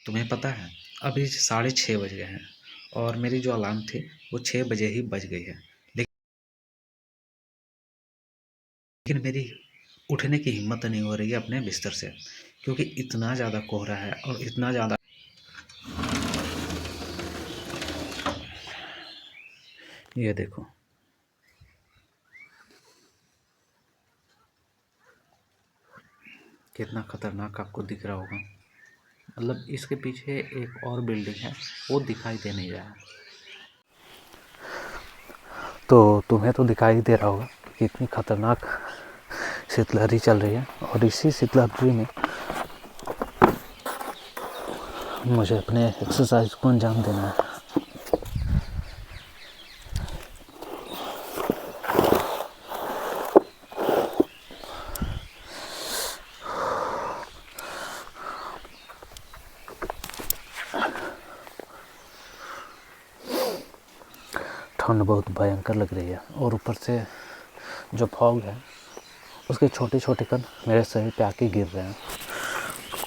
तुम्हें पता है अभी 6:30 बज गए हैं और मेरी जो अलार्म थी वो 6 बजे ही बज गई है। लेकिन मेरी उठने की हिम्मत नहीं हो रही है अपने बिस्तर से, क्योंकि इतना ज़्यादा कोहरा है और इतना ज़्यादा। ये देखो, कितना खतरनाक आपको दिख रहा होगा। मतलब इसके पीछे एक और बिल्डिंग है, वो दिखाई दे नहीं रहा है। तो तुम्हें तो दिखाई दे रहा होगा कि इतनी खतरनाक शीतलहरी चल रही है, और इसी शीतलहरी में मुझे अपने एक्सरसाइज को अंजाम देना है। ठंड बहुत भयंकर लग रही है, और ऊपर से जो फॉग है उसके छोटे छोटे कण मेरे शरीर पे आके गिर रहे हैं।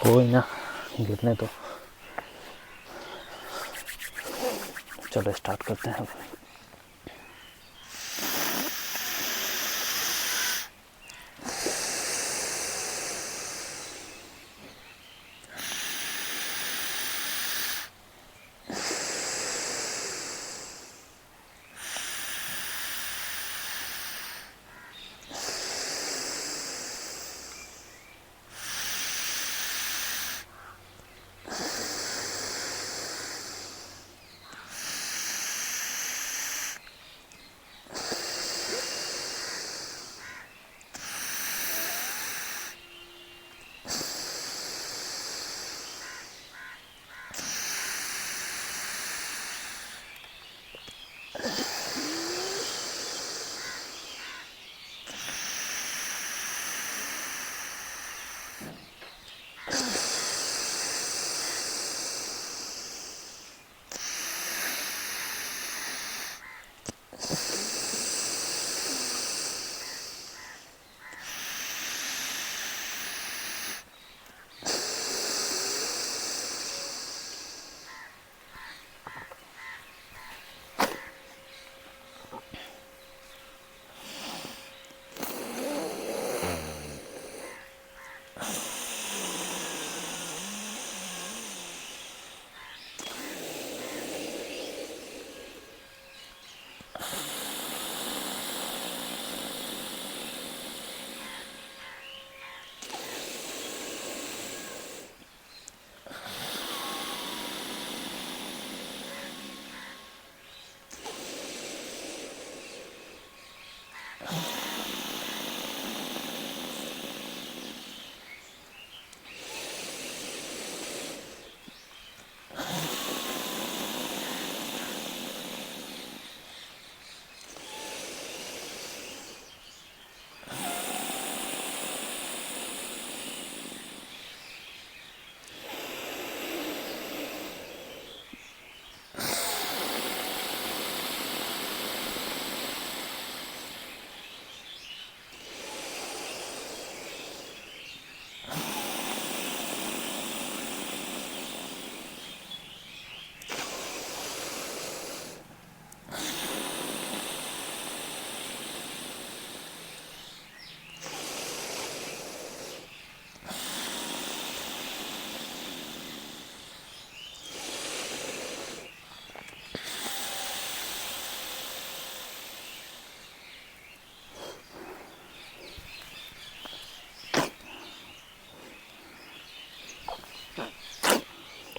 कोई ना, गिरने दो। चलो स्टार्ट करते हैं।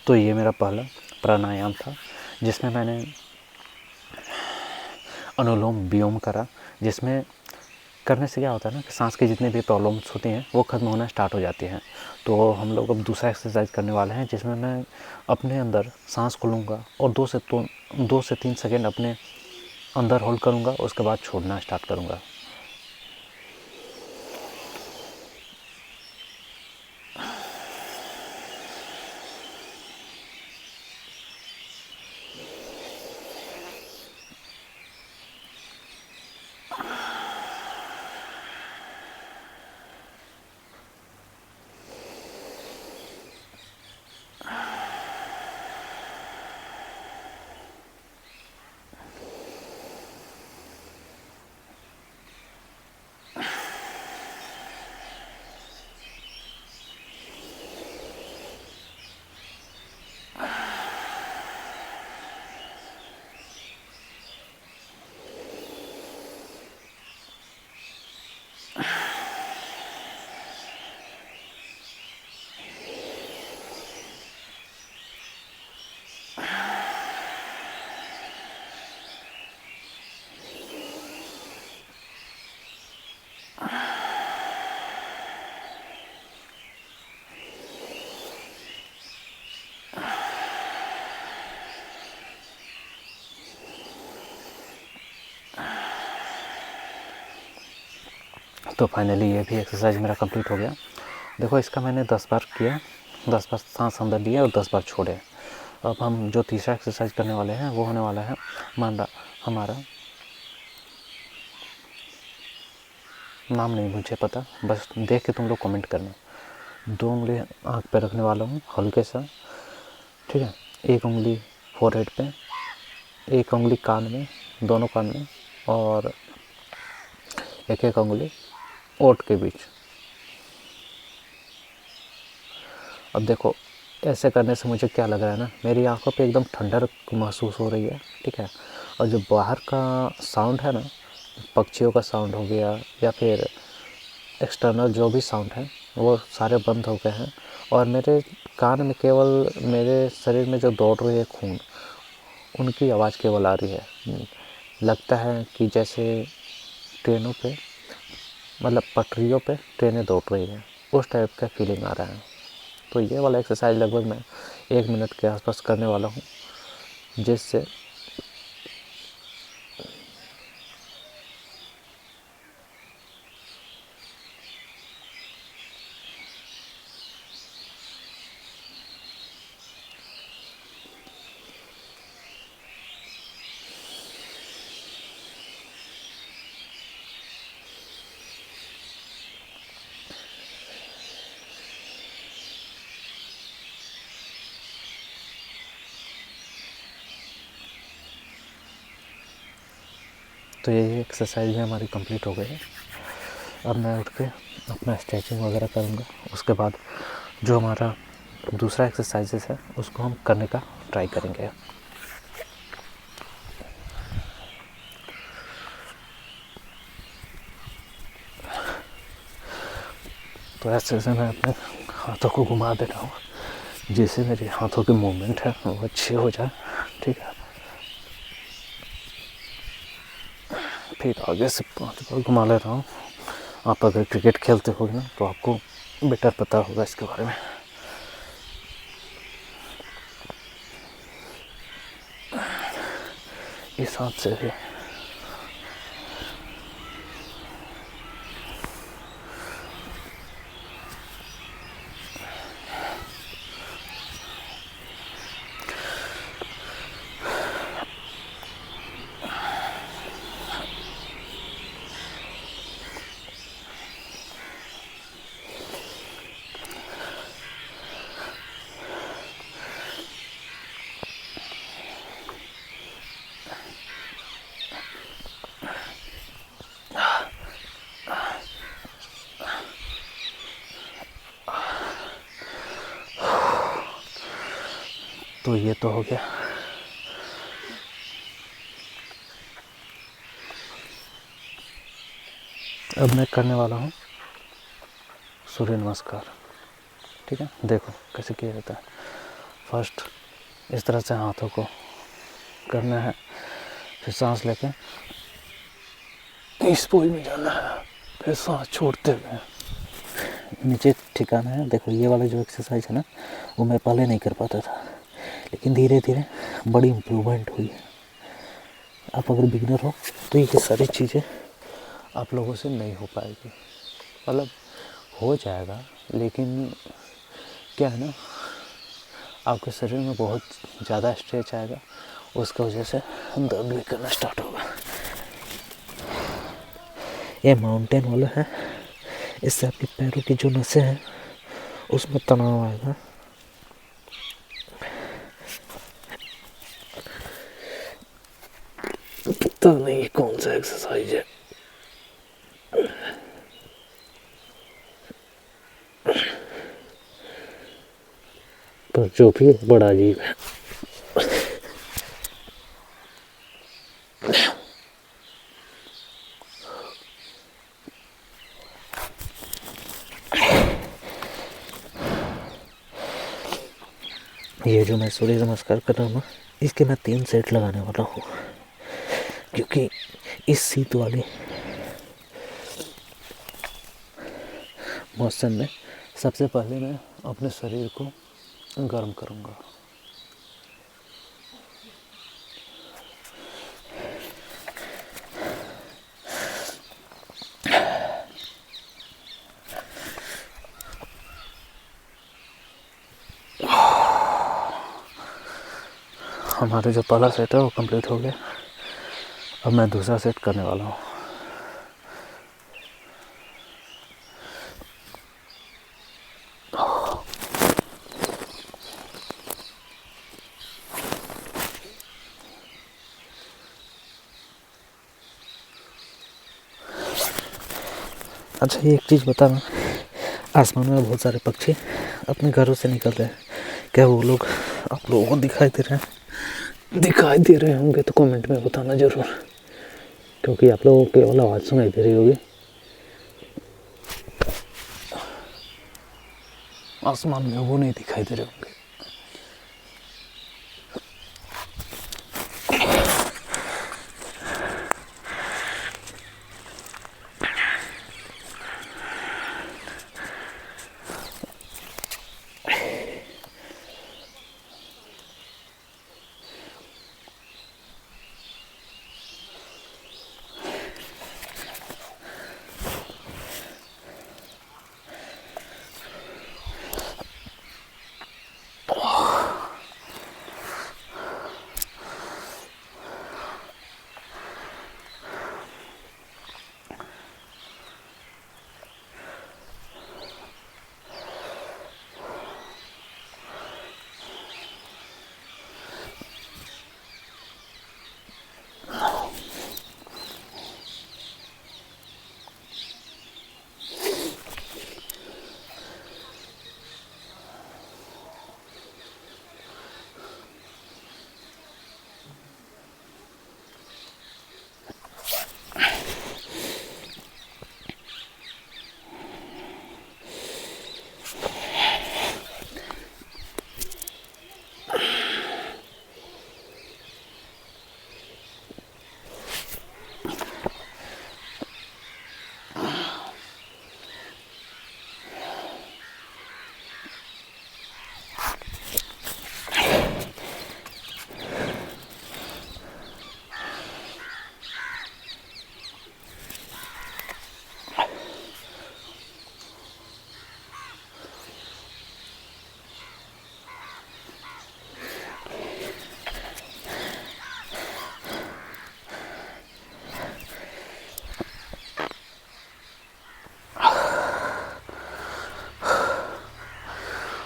तो ये मेरा पहला प्राणायाम था, जिसमें मैंने अनुलोम विलोम करा, जिसमें करने से क्या होता है ना कि सांस की जितनी भी प्रॉब्लम्स होती हैं वो ख़त्म होना स्टार्ट हो जाती हैं। तो हम लोग अब दूसरा एक्सरसाइज करने वाले हैं, जिसमें मैं अपने अंदर सांस को लूँगा और 2 से 3 सेकेंड अपने अंदर होल्ड करूँगा, उसके बाद छोड़ना स्टार्ट करूँगा। तो फाइनली ये भी एक्सरसाइज मेरा कंप्लीट हो गया। देखो इसका मैंने 10 बार किया, 10 बार सांस अंदर लिए और 10 बार छोड़े। अब हम जो तीसरा एक्सरसाइज करने वाले हैं वो होने वाला है हमारा नाम नहीं मुझे पता, बस देख के तुम लोग कमेंट करना। 2 उंगली आँख पे रखने वाला हूँ हल्के सा, ठीक है। 1 उंगली फोरहेड पे, 1 उंगली कान में, दोनों कान में, और 1 उंगली ओंठ के बीच। अब देखो ऐसे करने से मुझे क्या लग रहा है ना, मेरी आंखों पे एकदम ठंडक महसूस हो रही है, ठीक है। और जो बाहर का साउंड है ना, पक्षियों का साउंड हो गया या फिर एक्सटर्नल जो भी साउंड है वो सारे बंद हो गए हैं, और मेरे कान में केवल मेरे शरीर में जो दौड़ रही है खून, उनकी आवाज़ केवल आ रही है। लगता है कि जैसे ट्रेनों पे, मतलब पटरियों पे ट्रेनें दौड़ रही हैं, उस टाइप का फीलिंग आ रहा है। तो ये वाला एक्सरसाइज लगभग मैं 1 मिनट के आसपास करने वाला हूँ, जिससे तो यही एक्सरसाइज भी हमारी कंप्लीट हो गई है। अब मैं उठ के अपना स्ट्रेचिंग वगैरह करूँगा, उसके बाद जो हमारा दूसरा एक्सरसाइजेस है उसको हम करने का ट्राई करेंगे। तो ऐसे से मैं अपने हाथों को घुमा दे रहा हूँ, जिससे मेरे हाथों की मूवमेंट है वो अच्छी हो जाए, ठीक है। फिर आगे से 5 बार घुमा ले रहा हूँ। आप अगर क्रिकेट खेलते हो ना तो आपको बेटर पता होगा इसके बारे में। इस हाथ से भी तो ये तो हो गया। अब मैं करने वाला हूँ सूर्य नमस्कार, ठीक है। देखो कैसे किया जाता है। फर्स्ट इस तरह से हाथों को करना है, फिर सांस लेके इस पोज में जाना है, फिर सांस छोड़ते हुए नीचे ठिकाना है। देखो ये वाला जो एक्सरसाइज है ना, वो मैं पहले नहीं कर पाता था, लेकिन धीरे धीरे बड़ी इम्प्रूवमेंट हुई है। आप अगर बिगनर हो तो ये सारी चीज़ें आप लोगों से नहीं हो पाएगी, मतलब हो जाएगा, लेकिन क्या है ना, आपके शरीर में बहुत ज़्यादा स्ट्रेच आएगा, उसकी वजह से दर्द भी करना स्टार्ट होगा। ये माउंटेन वाला है, इससे आपके पैरों की जो नसें हैं उसमें तनाव आएगा। पता नहीं कौन सा एक्सरसाइज है, पर जो भी बड़ा अजीब है। ये जो मैं सूर्य नमस्कार कर रहा हूँ, इसके मैं 3 सेट लगाने वाला हूँ, क्योंकि इस शीत वाले मौसम में सबसे पहले मैं अपने शरीर को गर्म करूँगा। हमारा जो पहला सेट है वो कंप्लीट हो गया। अब मैं दूसरा सेट करने वाला हूँ। अच्छा, ये एक चीज़ बताना, आसमान में बहुत सारे पक्षी अपने घरों से निकल रहे हैं, क्या वो लोग आप लोगों को दिखाई दे रहे हैं? दिखाई दे रहे होंगे तो कमेंट में बताना ज़रूर, क्योंकि आप लोगों को केवल आवाज़ सुनाई दे रही होगी, आसमान में वो नहीं दिखाई दे रहे होंगे।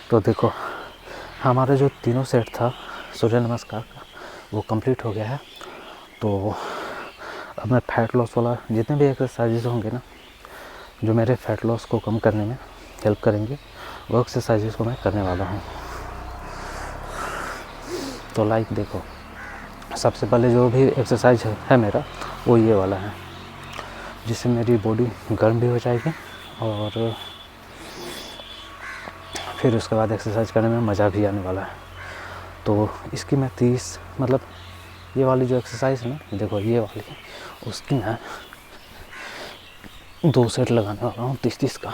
तो देखो, हमारा जो तीनों सेट था सूर्य नमस्कार का वो कंप्लीट हो गया है। तो अब मैं फैट लॉस वाला जितने भी एक्सरसाइजेज होंगे ना, जो मेरे फैट लॉस को कम करने में हेल्प करेंगे, वो एक्सरसाइजेज को मैं करने वाला हूँ। तो लाइक देखो, सबसे पहले जो भी एक्सरसाइज है मेरा वो ये वाला है, जिससे मेरी बॉडी गर्म भी हो जाएगी और फिर उसके बाद एक्सरसाइज करने में मज़ा भी आने वाला है। तो इसकी मैं 30 मतलब ये वाली जो एक्सरसाइज है ना, देखो ये वाली, उसकी मैं 2 सेट लगाने वाला हूँ 30-30 का।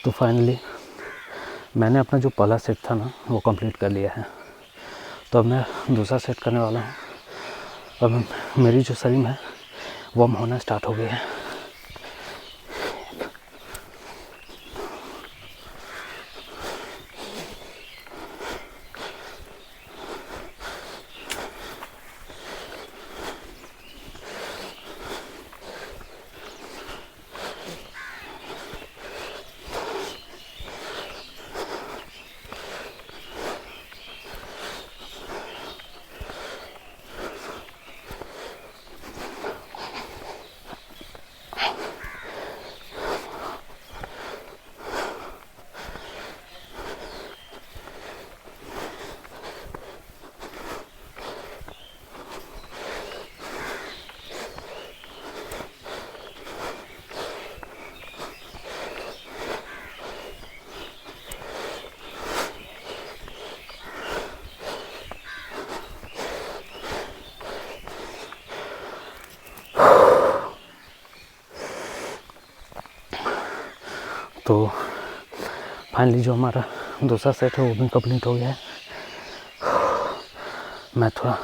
तो फाइनली मैंने अपना जो पहला सेट था ना वो कंप्लीट कर लिया है। तो अब मैं दूसरा सेट करने वाला हूँ। अब मेरी जो शरीर है वार्म होना स्टार्ट हो गया है। तो फाइनली जो हमारा दूसरा सेट है वो भी कंप्लीट हो गया है। मैं थोड़ा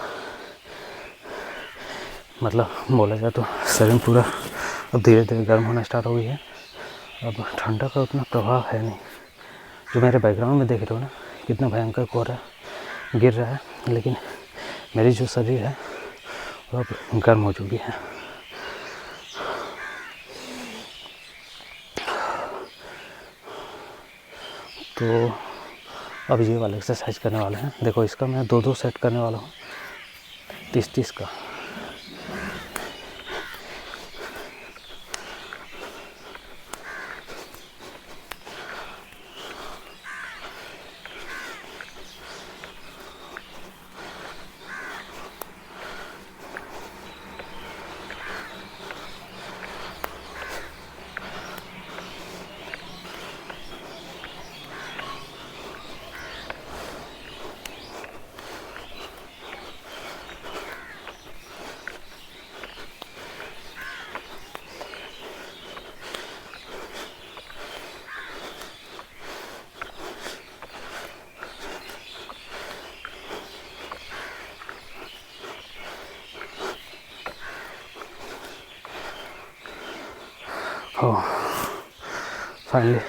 मतलब बोला जाए तो शरीर पूरा अब धीरे धीरे गर्म होना स्टार्ट हो गई है। अब ठंडा का उतना प्रभाव है नहीं, जो मेरे बैकग्राउंड में देख रहे हो ना कितना भयंकर कोहरा गिर रहा है, लेकिन मेरी जो शरीर है वो अब गर्म हो चुकी है। तो अब ये वाला एक्सरसाइज करने वाला है। देखो इसका मैं 2-2 सेट करने वाला हूँ 30-30 का। फाइनली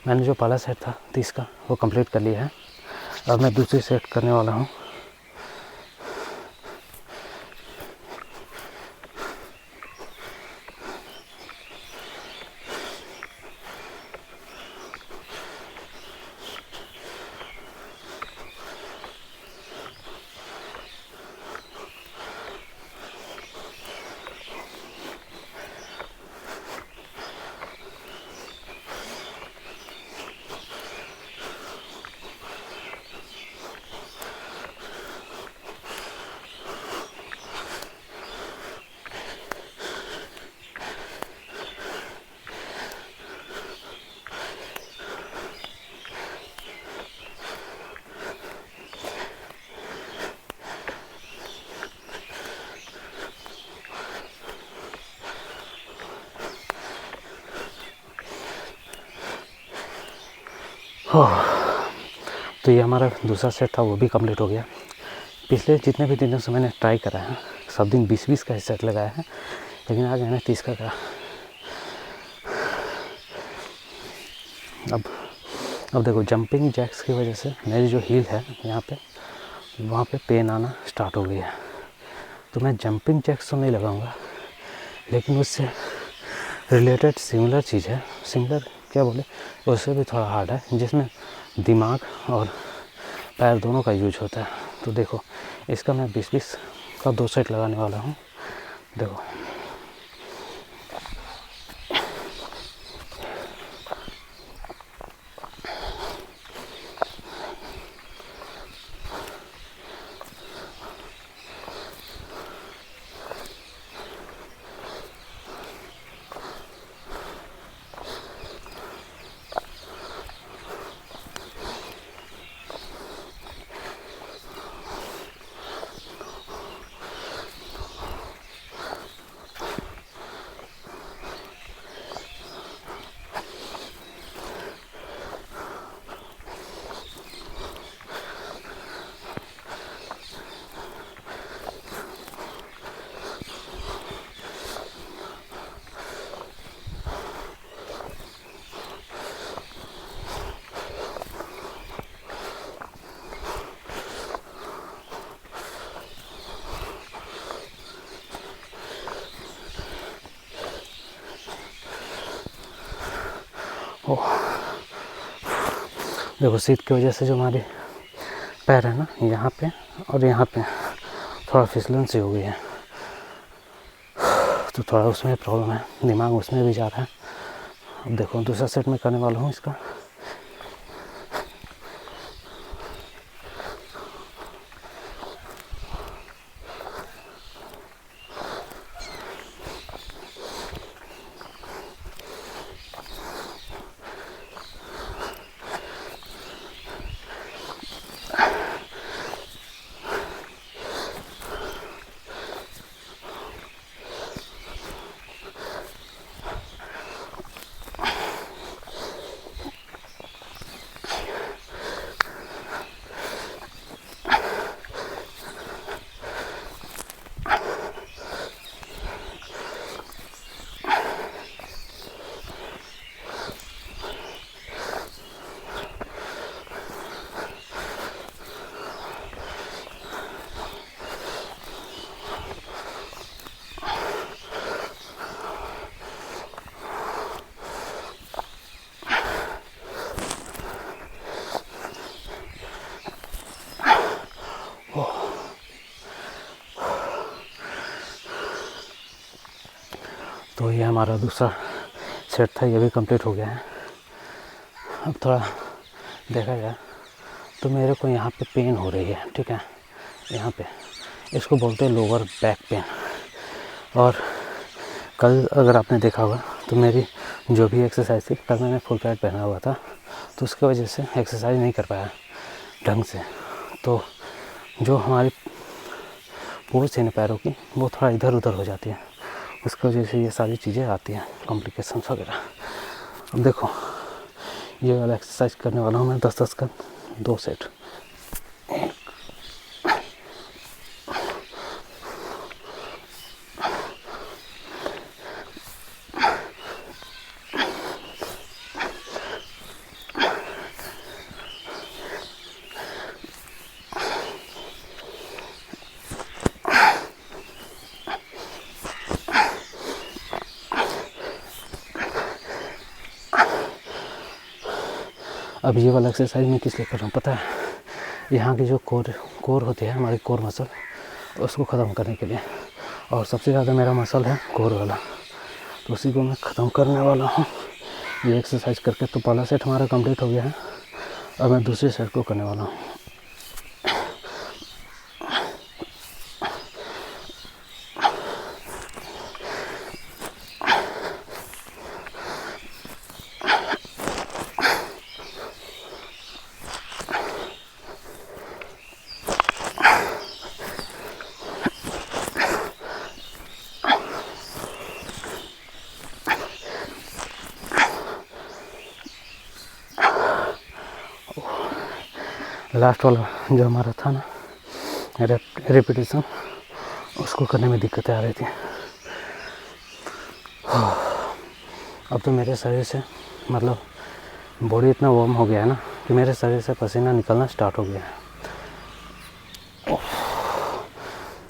मैंने जो पहला सेट था 30 का वो कंप्लीट कर लिया है। अब मैं दूसरी सेट करने वाला हूँ। तो ये हमारा दूसरा सेट था वो भी कंप्लीट हो गया। पिछले जितने भी दिनों से मैंने ट्राई करा है सब दिन 20-20 का ही सेट लगाया है, लेकिन आज मैंने 30 का करा। अब देखो जंपिंग जैक्स की वजह से मेरी जो हील है यहाँ पे वहाँ पे पेन आना स्टार्ट हो गया है। तो मैं जंपिंग जैक्स तो नहीं लगाऊंगा, लेकिन उससे रिलेटेड सिमिलर चीज़ है, सिमिलर क्या बोले, उससे भी थोड़ा हार्ड है, जिसमें दिमाग और पैर दोनों का यूज होता है। तो देखो इसका मैं 20-20 का 2 सेट लगाने वाला हूँ। देखो देखो शीत की वजह से जो हमारे पैर है ना यहाँ पे और यहाँ पे थोड़ा फिसलन सी हो गई है, तो थोड़ा उसमें प्रॉब्लम है, दिमाग उसमें भी जा रहा है। अब देखो दूसरा सेट में करने वाला हूँ इसका। हमारा दूसरा सेट था ये भी कंप्लीट हो गया है। अब थोड़ा देखा जाए तो मेरे को यहाँ पे पेन हो रही है, ठीक है, यहाँ पे, इसको बोलते हैं लोअर बैक पेन। और कल अगर आपने देखा होगा तो मेरी जो भी एक्सरसाइज थी, कल मैंने फुल पैड पहना हुआ था तो उसकी वजह से एक्सरसाइज नहीं कर पाया ढंग से। तो जो हमारी पूंछ है पैरों की वो थोड़ा इधर उधर हो जाती है, उसकी वजह से ये सारी चीज़ें आती हैं, कॉम्प्लिकेशंस वगैरह। अब देखो ये वाला एक्सरसाइज करने वाला हूँ मैं 10-10 का 2 सेट। अब ये वाला एक्सरसाइज मैं किस लिए कर रहा हूँ पता है? यहाँ की जो कोर होती है हमारी कोर मसल, उसको ख़त्म करने के लिए। और सबसे ज़्यादा मेरा मसल है कोर वाला, तो उसी को मैं ख़त्म करने वाला हूँ ये एक्सरसाइज करके। तो पहला सेट हमारा कंप्लीट हो गया है, अब मैं दूसरे सेट को करने वाला हूँ। लास्ट वाला जो हमारा था ना रिपीटेशन, उसको करने में दिक्कतें आ रही थी। अब तो मेरे शरीर से मतलब बॉडी इतना वार्म हो गया है ना कि मेरे शरीर से पसीना निकलना स्टार्ट हो गया है।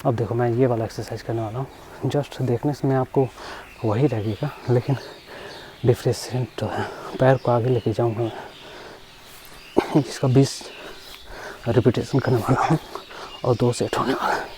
अब देखो मैं ये वाला एक्सरसाइज करने वाला हूँ। जस्ट देखने से मैं आपको वही लगेगा, लेकिन डिफरेंट तो है। पैर को आगे लेके जाऊँगा मैं, इसका 20 रिपीटेशन करने वाला हूँ और 2 सेट होने वाला है।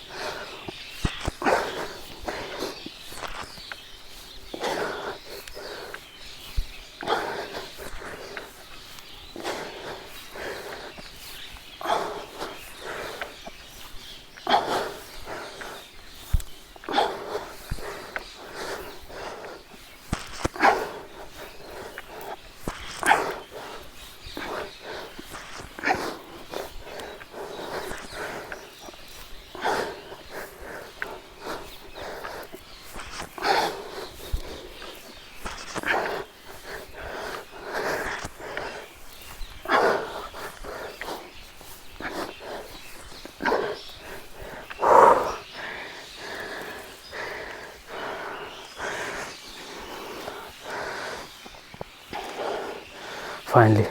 फाइनली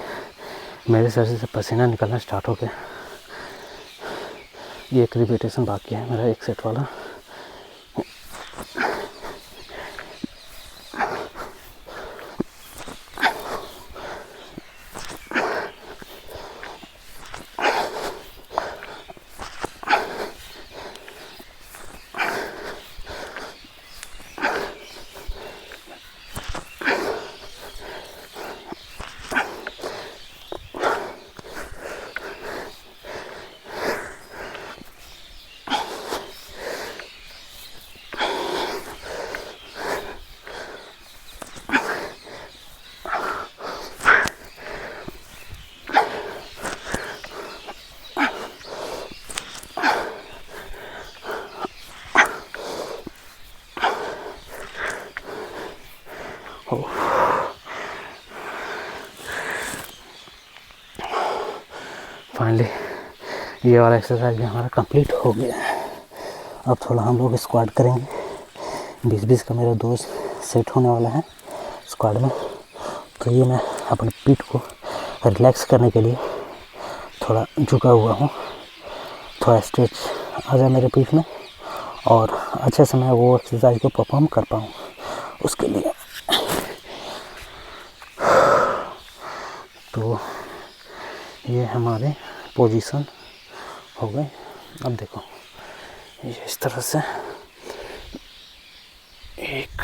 मेरे शरीर से पसीना निकलना स्टार्ट हो गया। ये एक रिपीटेशन बाकी है मेरा 1 सेट वाला। फाइनली ये वाला एक्सरसाइज भी हमारा कंप्लीट हो गया है। अब थोड़ा हम लोग स्क्वाट करेंगे। 20-20 का मेरा 2 सेट होने वाला है स्क्वाट में। तो ये मैं अपनी पीठ को रिलैक्स करने के लिए थोड़ा झुका हुआ हूँ, थोड़ा स्ट्रेच आ जाए मेरे पीठ में और अच्छे से मैं वो एक्सरसाइज को परफॉर्म कर पाऊँ उसके लिए। तो ये हमारे पोजीशन हो गए। अब देखो ये इस तरह से 1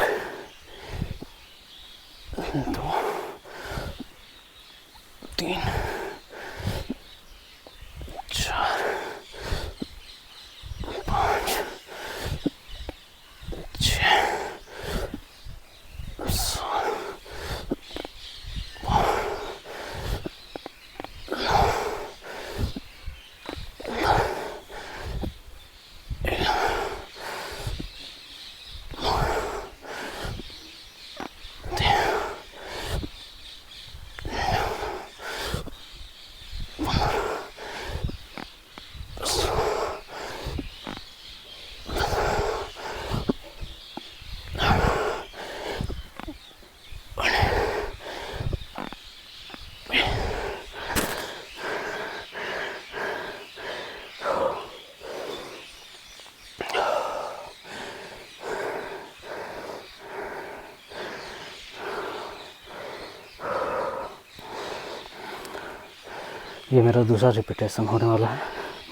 ये मेरा दूसरा रिपीटेशन होने वाला है,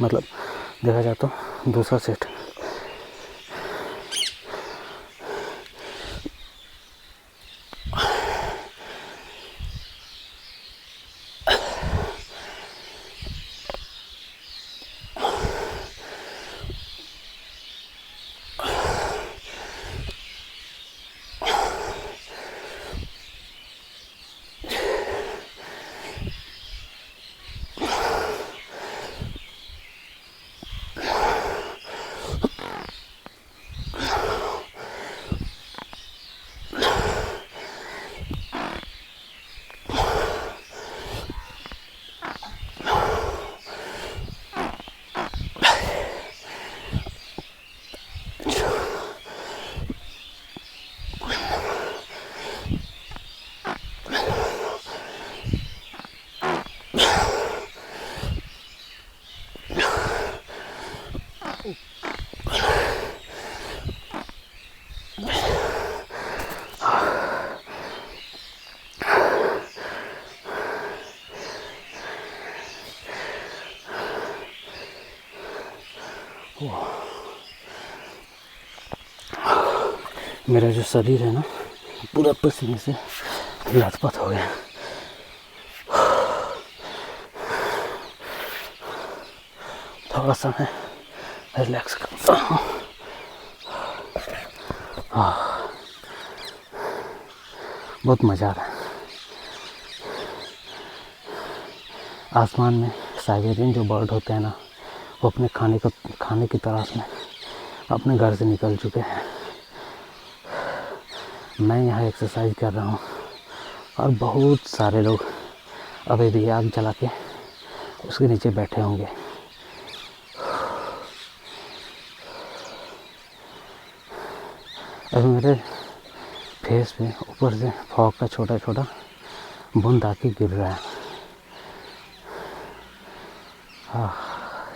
मतलब देखा जाए तो दूसरा सेट। मेरा जो शरीर है ना पूरा पसीने से लथपथ हो गया। थोड़ा सा मैं रिलैक्स करता हूँ। बहुत मज़ा आ रहा है। आसमान में साइबेरियन जो बर्ड होते हैं ना, वो अपने खाने की तलाश में अपने घर से निकल चुके हैं। मैं यहाँ एक्सरसाइज कर रहा हूँ और बहुत सारे लोग अभी भी आग जला के उसके नीचे बैठे होंगे। अभी मेरे फेस पे ऊपर से फॉग का छोटा छोटा बूंद आके गिर रहा है।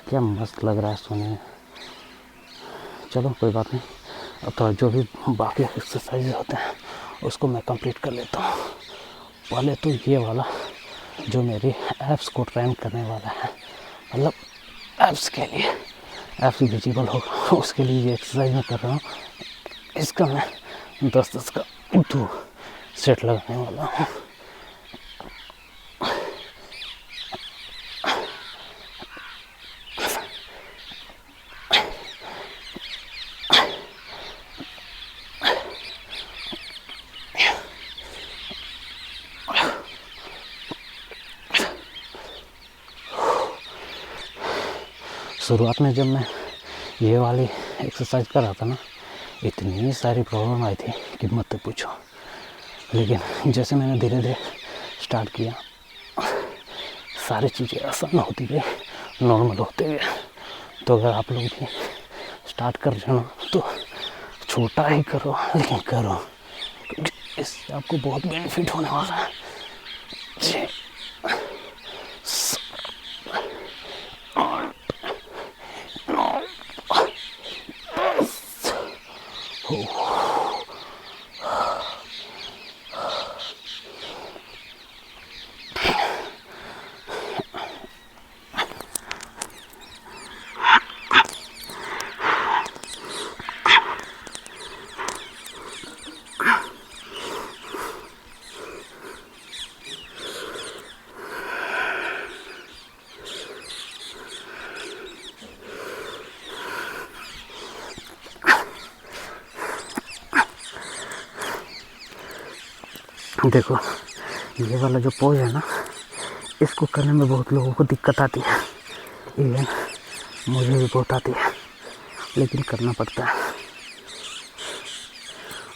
क्या मस्त लग रहा है सोने में। चलो कोई बात नहीं, अब तो जो भी बाकी एक्सरसाइज होते हैं उसको मैं कंप्लीट कर लेता हूँ। पहले तो ये वाला जो मेरी एप्स को ट्रेन करने वाला है, मतलब एप्स के लिए एप्स विजिबल होगा उसके लिए ये एक्सरसाइज मैं कर रहा हूँ। इसका मैं 10-10 का 2 सेट लगाने वाला हूँ। शुरुआत में जब मैं ये वाली एक्सरसाइज कर रहा था ना, इतनी सारी प्रॉब्लम आई थी कि मत पूछो। लेकिन जैसे मैंने धीरे धीरे स्टार्ट किया, सारी चीज़ें आसान होती गई, नॉर्मल होते गए। तो अगर आप लोग भी स्टार्ट कर रहे हो तो छोटा ही करो, लेकिन करो, क्योंकि इससे आपको बहुत बेनिफिट होने वाला है। जी। देखो ये वाला जो पोज है ना, इसको करने में बहुत लोगों को दिक्कत आती है, इवन मुझे भी बहुत आती है, लेकिन करना पड़ता है।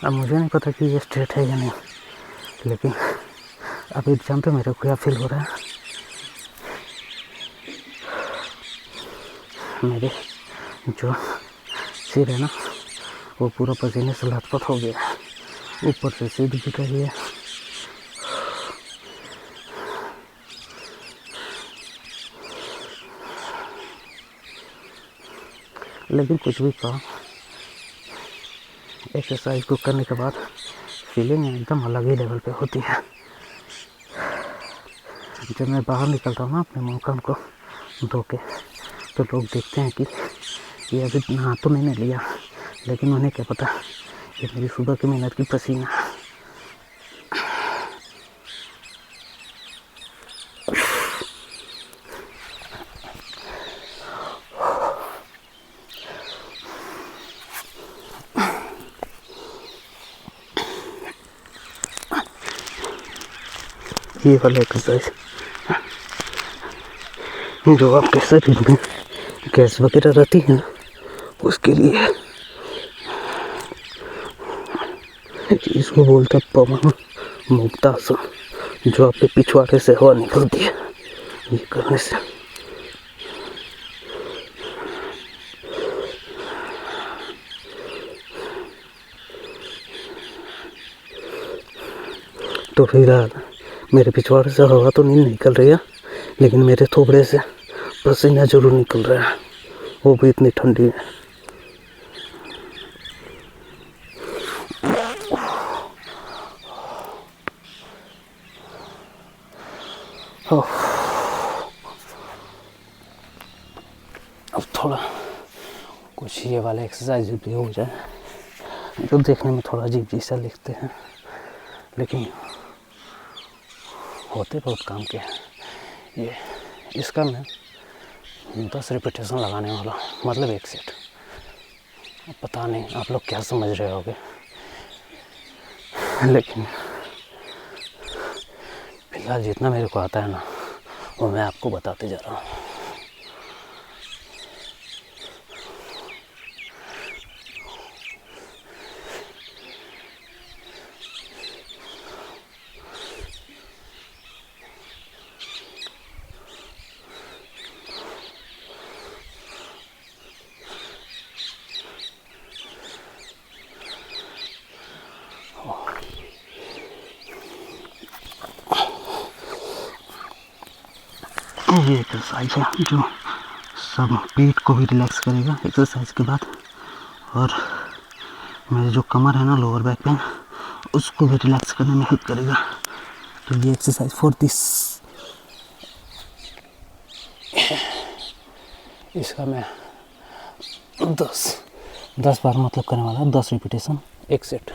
अब मुझे नहीं पता कि ये स्ट्रेट है या नहीं, लेकिन अब एग्जाम पे मेरे को क्या फील हो रहा है, मेरे जो सिर है ना वो पूरा पसीने से लथपथ हो गया, ऊपर से सिर भी कर लिया। लेकिन कुछ भी कहो, एक्सरसाइज को करने के बाद फीलिंग एकदम अलग ही लेवल पे होती है। जब मैं बाहर निकलता हूँ ना अपने मुँह कान को धो के, तो लोग देखते हैं कि ये अभी नहा तो मैंने लिया, लेकिन उन्हें क्या पता ये मेरी सुबह की मेहनत की पसीना। ये वाला एक्सरसाइज जो आपके शरीर में गैस वगैरह रहती है ना, उसके लिए इसको बोलते हैं पवन मुक्तासन, जो आपके पिछवाड़े से हवा निकलती है ये करने से। तो फिलहाल मेरे पिछवाड़े से हवा तो नहीं निकल रही है, लेकिन मेरे थोबड़े से पसीना जरूर निकल रहा है, वो भी इतनी ठंडी है। अब थोड़ा कुछ ये वाला एक्सरसाइज भी हो जाए, जो देखने में थोड़ा अजीब जैसा लिखते हैं, लेकिन होते बहुत काम के हैं। ये इसका मैं 10 रिपीटेशन लगाने वाला हूँ, मतलब 1 सेट। अब पता नहीं आप लोग क्या समझ रहे होगे, लेकिन फिलहाल जितना मेरे को आता है ना, वो मैं आपको बताते जा रहा हूँ। ये एक्सरसाइज है जो सब पेट को भी रिलैक्स करेगा एक्सरसाइज के बाद, और मेरी जो कमर है ना, लोअर बैक पेन, उसको भी रिलैक्स करने में हेल्प करेगा। तो ये एक्सरसाइज फॉर दिस, इसका मैं 10 बार मतलब करने वाला, 10 रिपीटेशन 1 सेट।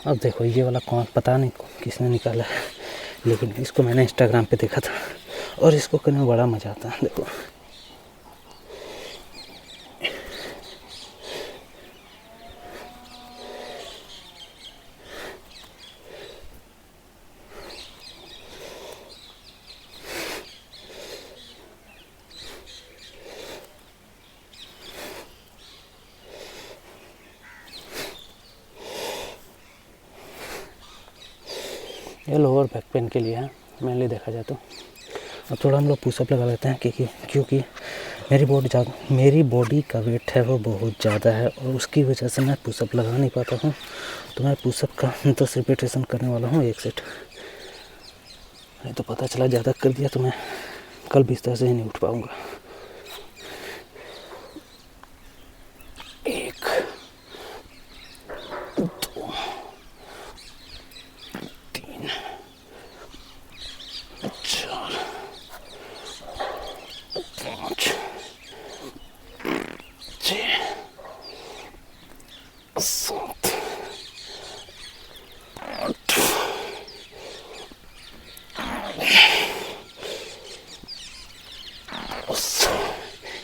अब देखो ये वाला कौन, पता नहीं किसने निकाला है, लेकिन इसको मैंने इंस्टाग्राम पे देखा था और इसको करने में बड़ा मज़ा आता है। देखो ये लोअर बैक पेन के लिए है मेनली देखा जाए तो। अब थोड़ा हम लोग पुशअप लगा लेते हैं, क्योंकि मेरी बॉडी का वेट है वो बहुत ज़्यादा है, और उसकी वजह से मैं पुशअप लगा नहीं पाता हूँ। तो मैं पुशअप का 10 रिपीटेशन करने वाला हूँ 1 सेट। नहीं तो पता चला ज़्यादा कर दिया तो मैं कल बिस्तर से ही नहीं उठ पाऊँगा। 1 2 3 4 5 6 7 8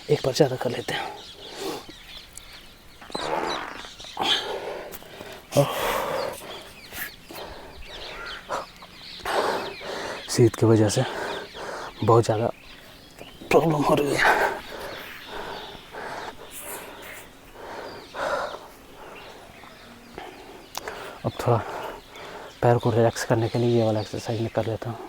एक बार ज़्यादा कर लेते हैं। शीत की वजह से बहुत ज़्यादा प्रॉब्लम हो रही है। अब थोड़ा पैर को रिलैक्स करने के लिए ये वाला एक्सरसाइज मैं कर लेता हूँ।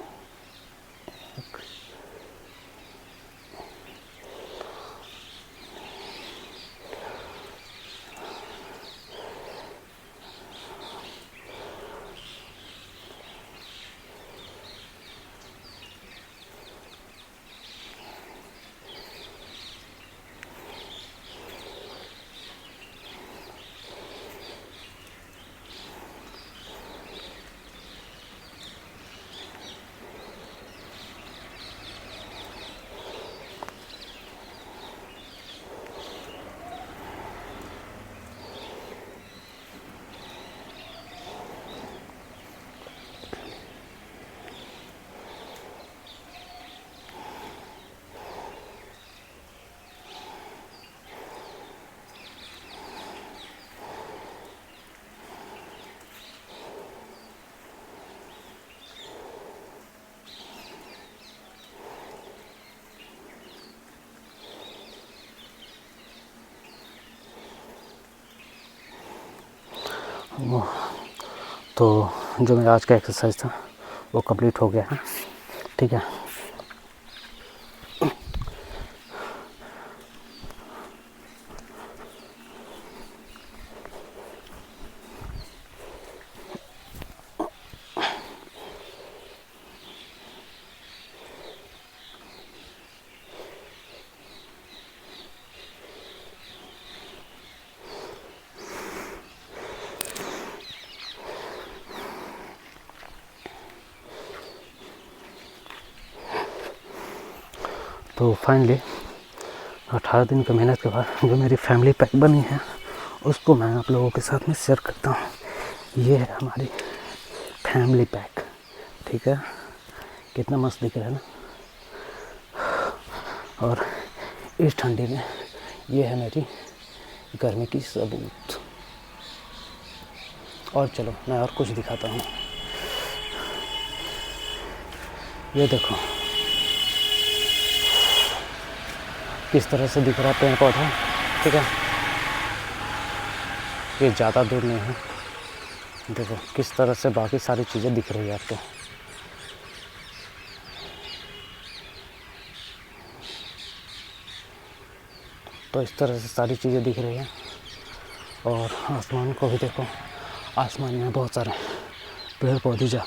तो जो मेरा आज का एक्सरसाइज था वो कंप्लीट हो गया है। ठीक है, तो फाइनली 18 दिन की मेहनत के बाद जो मेरी फैमिली पैक बनी है उसको मैं आप लोगों के साथ में शेयर करता हूँ। ये है हमारी फैमिली पैक। ठीक है, कितना मस्त दिख रहा है ना। और इस ठंडी में ये है मेरी गर्मी की सबूत। और चलो मैं और कुछ दिखाता हूँ। ये देखो किस तरह से दिख रहा है पेड़ पौधा। ठीक है, ये ज़्यादा दूर नहीं है। देखो किस तरह से बाकी सारी चीज़ें दिख रही है आपको। तो इस तरह से सारी चीज़ें दिख रही हैं। और आसमान को भी देखो, आसमान में बहुत सारे पेड़ पौधे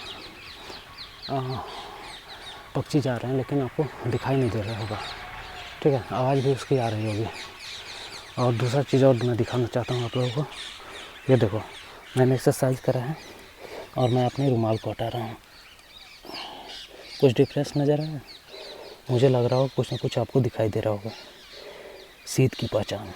पक्षी जा रहे हैं, लेकिन आपको दिखाई नहीं दे रहा होगा। ठीक है, आवाज़ भी उसकी आ रही होगी। और दूसरा चीज़ और मैं दिखाना चाहता हूँ आप लोगों को। ये देखो मैंने एक्सरसाइज करा है और मैं अपने रुमाल को हटा रहा हूँ। कुछ डिफरेंस नज़र आया? मुझे लग रहा हो कुछ ना कुछ आपको दिखाई दे रहा होगा। शीत की पहचान।